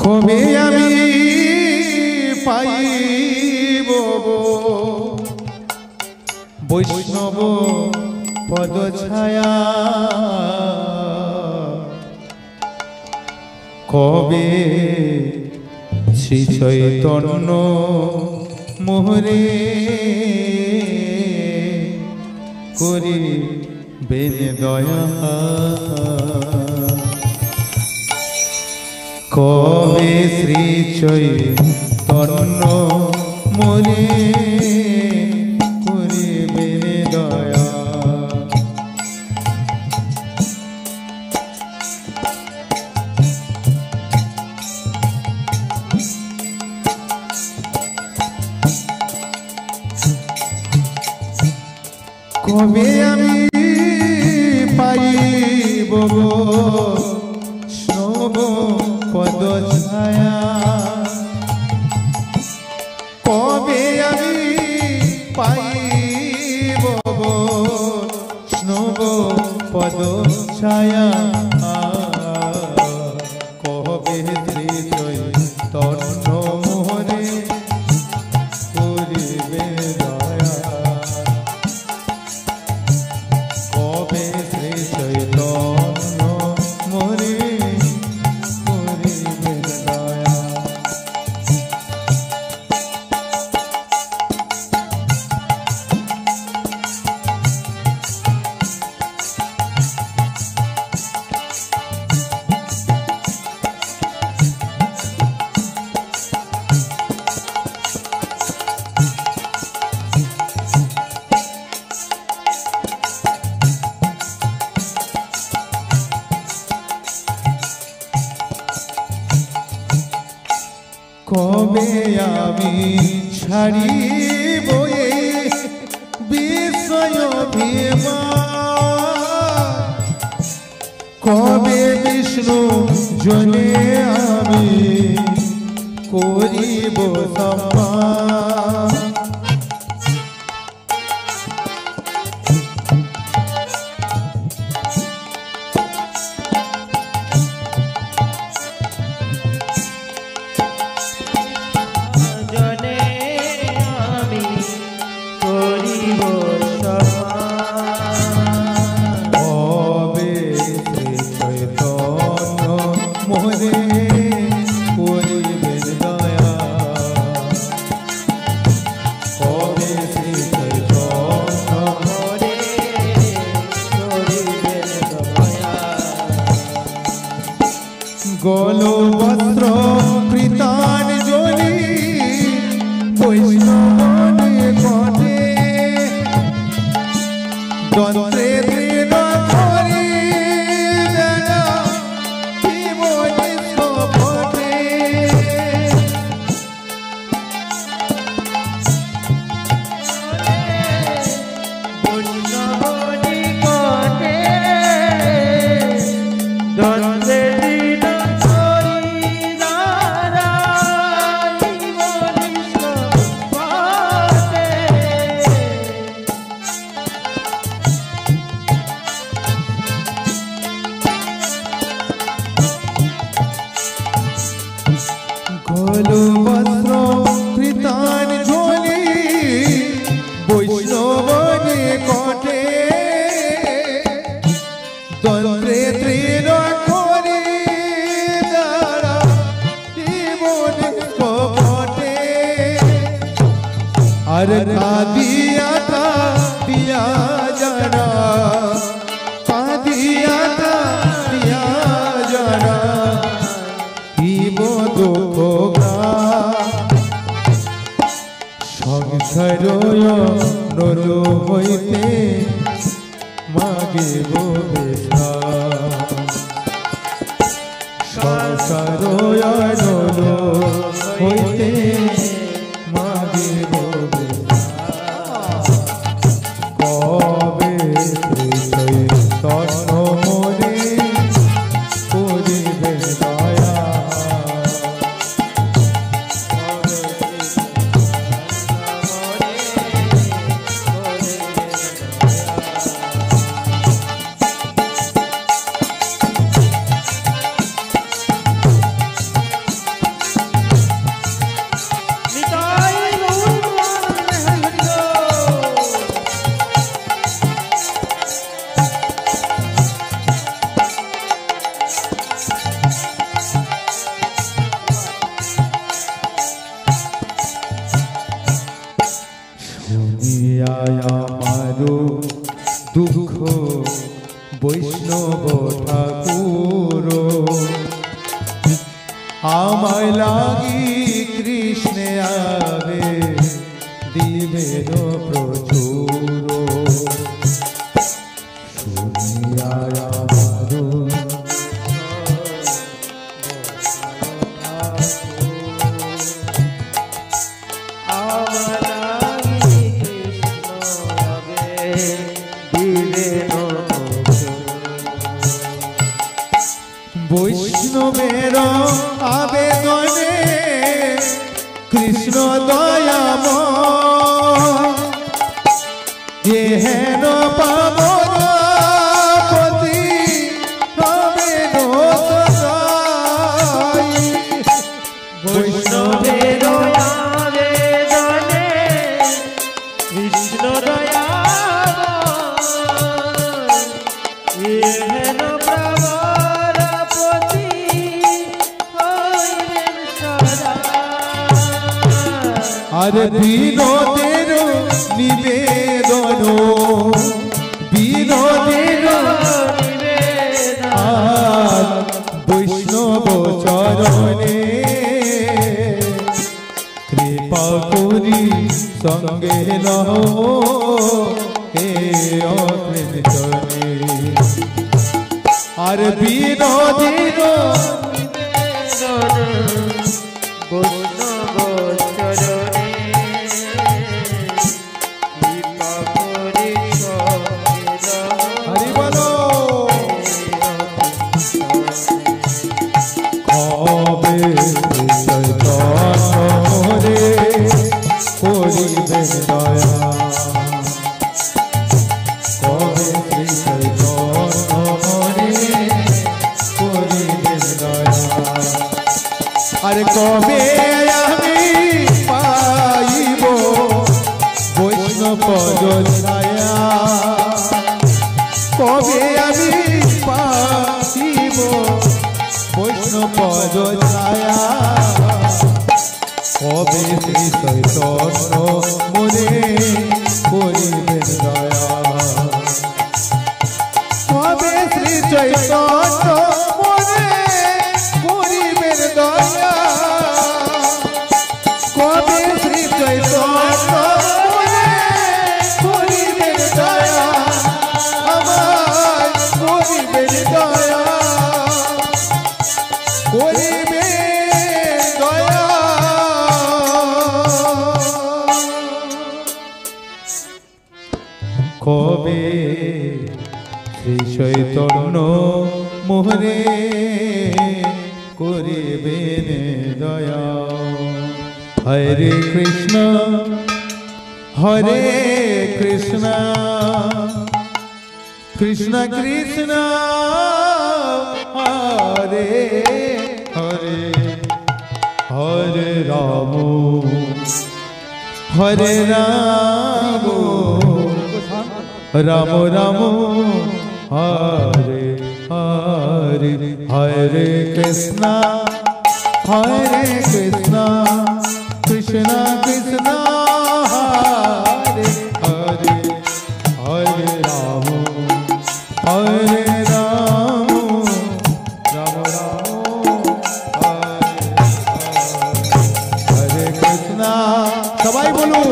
কবে আমি পাইব বৈষ্ণব পদ ছায়া, কবে শ্রী চৈতন্য মোহরে করিবেন দয়া, কবে শ্রী চৈতন্য মোরে করিবেন দয়া। কবে আমি পাইব বৈষ্ণব পদ ছায়া, কবে আমি পাইব বৈষ্ণব পদ ছায়া, কবে শ্রী চৈতন্য মোহরে করিবে দয়া, কবে শ্রী চৈতন্য মোরে করিবে দয়া। কবে আমি ছাড়িব বিষয় অভিমান, কবে বিষ্ণু জনে আমি করিব সম্মান, গলো বস্ত্র কৃতাঞ্জলি বৈষ্ণবনে ঘটে, দন্ত্রে দৃঢ় করি বেলা জীবনে সপটে, বৈষ্ণবনে ঘটে দন্ত্রে গলো বস্ত্র কৃতাঞ্জলি বৈষ্ণবনে ঘটে, দন্ত্রে দৃঢ় করি দ্বারা জীবনে সপটে, আর কাঁদিয়া কাঁদিয়া জানা, কাঁদিয়া কাঁদিয়া জানা দুঃখ সংসার নর হইতে মাগিব সংসার নর হইতে মাগিব, কবে শ্রী চৈতন্য মোরে করিবে দয়া, আমায় লাগি কৃষ্ণে আবে দিবেন প্রচুর শুনিয়া আমারু বৈষ্ণবের আবেদনে কৃষ্ণ দয়াময় হেন পাবনপতি বৈষ্ণবের আবেদনে কৃষ্ণ দয়াময় হেন আর বিনোদের নিবেদন বিনোদের আর বৈষ্ণব চরণে কৃপা করি সঙ্গে লহ হে অকৃতনে আর বিনোদের বৈষ্ণব চরণে কৃপা করে হরি বলো কবে চৈতন্যরে করিবেন দয়া কবে চৈতন্যরে করিবেন দয়া আরে কবে আমি পাইব বৈষ্ণব ছায়া কবে আমি পাইব বৈষ্ণব ছায়া কবে শ্রী চৈতন্য মোরে করিবেন দয়া কবে শ্রী চৈতন্য মোরে করিবেন দয়া কবে শ্রী চৈতন্য মোরে করিবেন দয়া আমার করিবেন দয়া করিবেন দয়া কবে শ্রী চৈতন্য মোহরে করিবেন দয়া হরে কৃষ্ণ কৃষ্ণ কৃষ্ণ হরে হরে হরে রাম রাম রাম হরে হরে হরে কৃষ্ণ কৃষ্ণ কৃষ্ণ হরে হরে হরে রাম রাম হরে কৃষ্ণ সবাই বলুন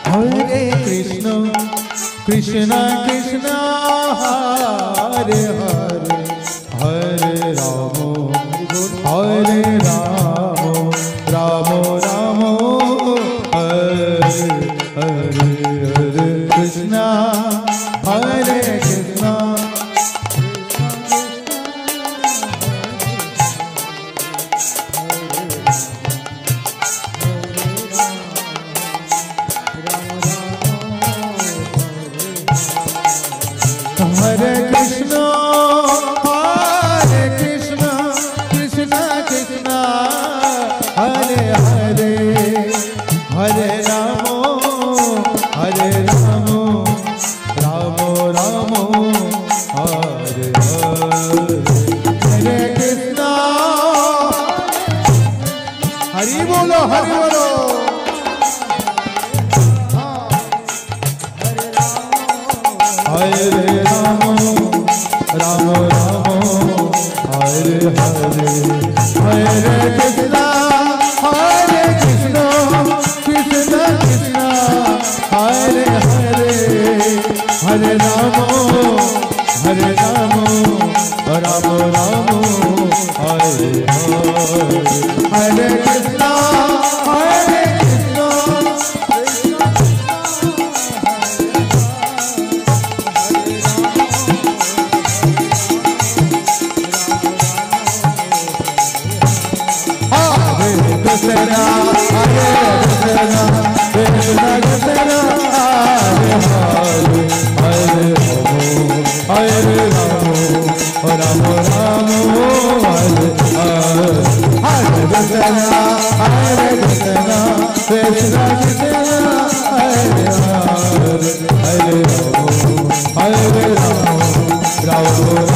Hare Krishna, Krishna Krishna, Hare Hare, Hare Ramo, Ramo Ramo, Hare Hare, Hare Krishna, Hare Krishna. Hare Krishna, Krishna Krishna, Hare Hare, Hare Ramo, Ramo Ramo, Hare Hare, Hare Krishna. Hari बोलो। हरे राम राम राम हरे हरे, हरे कृष्णा कृष्ण कृष्णा हरे हरे, हरे राम राम राम हरे हरे, हरे Krishna Krishna, Hare Krishna, Krishna Krishna, Hare Hare, Hare Hare Ramo, Ramo Ramo, Hare Hare, Hare Krishna, Hare Krishna, Krishna Krishna, Hare Hare, Hare Ramo, Ramo